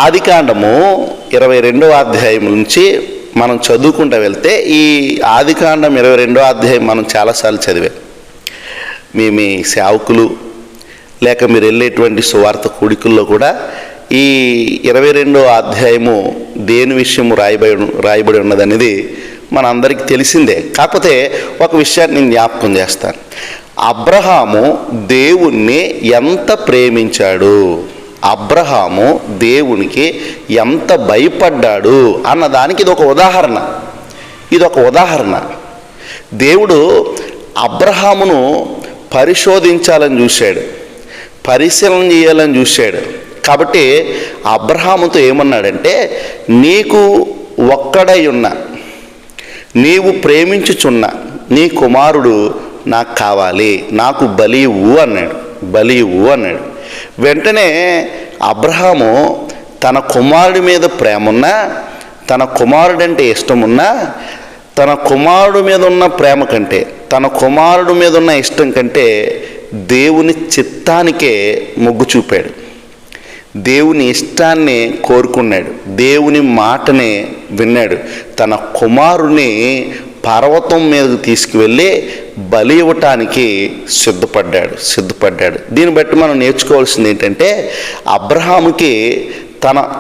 ఆదికాండము 22వ అధ్యాయం నుంచి మనం చదువుకుంటూ వెళ్తే, ఈ ఆదికాండం 22వ అధ్యాయం మనం చాలాసార్లు చదివాం. మీ సేవకులు లేక మీరు వెళ్ళేటువంటి సువార్త కూడికల్లో కూడా ఈ 22వ అధ్యాయము దేని విషయము రాయబడి ఉన్నదనేది మనందరికీ తెలిసిందే. కాకపోతే ఒక విషయాన్ని నేను జ్ఞాపకం చేస్తాను. అబ్రహాము దేవుణ్ణి ఎంత ప్రేమించాడు, అబ్రహాము దేవునికి ఎంత భయపడ్డాడు అన్నదానికి ఇది ఒక ఉదాహరణ. దేవుడు అబ్రహామును పరిశోధించాలని చూశాడు, పరిశీలన చేయాలని చూశాడు. కాబట్టి అబ్రహాముతో ఏమన్నాడంటే, నీకు ఒక్కడై ఉన్న, నీవు ప్రేమించుచున్న నీ కుమారుడు నాకు కావాలి, నాకు బలి ఇవ్వు అన్నాడు. వెంటనే అబ్రహాము తన కుమారుడి మీద ప్రేమున్నా, తన కుమారుడంటే ఇష్టమున్నా, తన కుమారుడు మీద ఉన్న ప్రేమ కంటే, తన కుమారుడు మీద ఉన్న ఇష్టం కంటే దేవుని చిత్తానికే మొగ్గు చూపాడు. దేవుని ఇష్టాన్ని కోరుకున్నాడు, దేవుని మాటనే విన్నాడు. తన కుమారుని పర్వతం మీదకు తీసుకువెళ్ళి బలి ఇవ్వటానికి సిద్ధపడ్డాడు. దీన్ని బట్టి మనం నేర్చుకోవాల్సింది ఏంటంటే, అబ్రహాముకి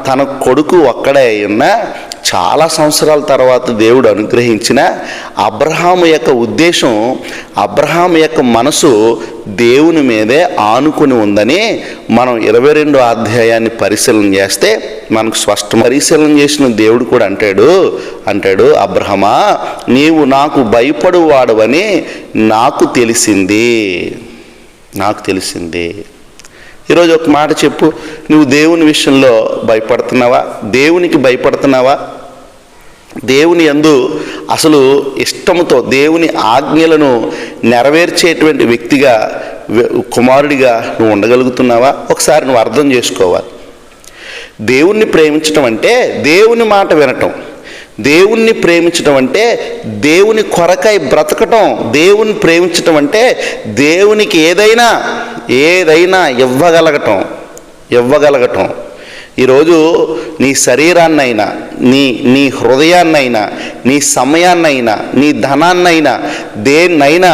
తన కొడుకు ఒక్కడే అయినా చాలా సంవత్సరాల తర్వాత దేవుడు అనుగ్రహించిన అబ్రహాము యొక్క ఉద్దేశం, అబ్రహాము యొక్క మనసు దేవుని మీదే ఆనుకుని ఉందని మనం 22వ అధ్యాయాన్ని పరిశీలన చేస్తే మనకు స్పష్టం. పరిశీలన చేసిన దేవుడు కూడా అంటాడు, అబ్రహమా, నీవు నాకు భయపడువాడవని నాకు తెలిసింది. ఈరోజు ఒక మాట చెప్పు, నువ్వు దేవుని విషయంలో భయపడుతున్నావా? దేవునికి భయపడుతున్నావా? దేవుని యందు అసలు ఇష్టంతో దేవుని ఆజ్ఞలను నెరవేర్చేటువంటి వ్యక్తిగా, కుమారుడిగా నువ్వు ఉండగలుగుతున్నావా? ఒకసారి నువ్వు అర్థం చేసుకోవాలి. దేవుణ్ణి ప్రేమించటం అంటే దేవుని మాట వినటం, దేవుణ్ణి ప్రేమించటం అంటే దేవుని కొరకై బ్రతకటం, దేవుని ప్రేమించటం అంటే దేవునికి ఏదైనా ఇవ్వగలగటం. ఈరోజు నీ శరీరాన్నైనా, నీ హృదయాన్నైనా, నీ సమయాన్నైనా, నీ ధనాన్నైనా, దేన్నైనా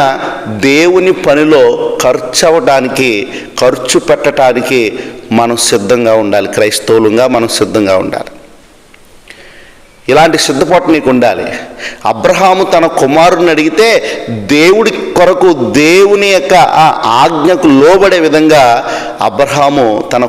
దేవుని పనిలో ఖర్చు పెట్టడానికి మనం సిద్ధంగా ఉండాలి. క్రైస్తవులుగా మనం సిద్ధంగా ఉండాలి. ఇలాంటి సిద్ధపాటు నీకు ఉండాలి. అబ్రహాము తన కుమారుని అడిగితే దేవుడి కొరకు, దేవుని యొక్క ఆ ఆజ్ఞకు లోబడే విధంగా అబ్రహాము తన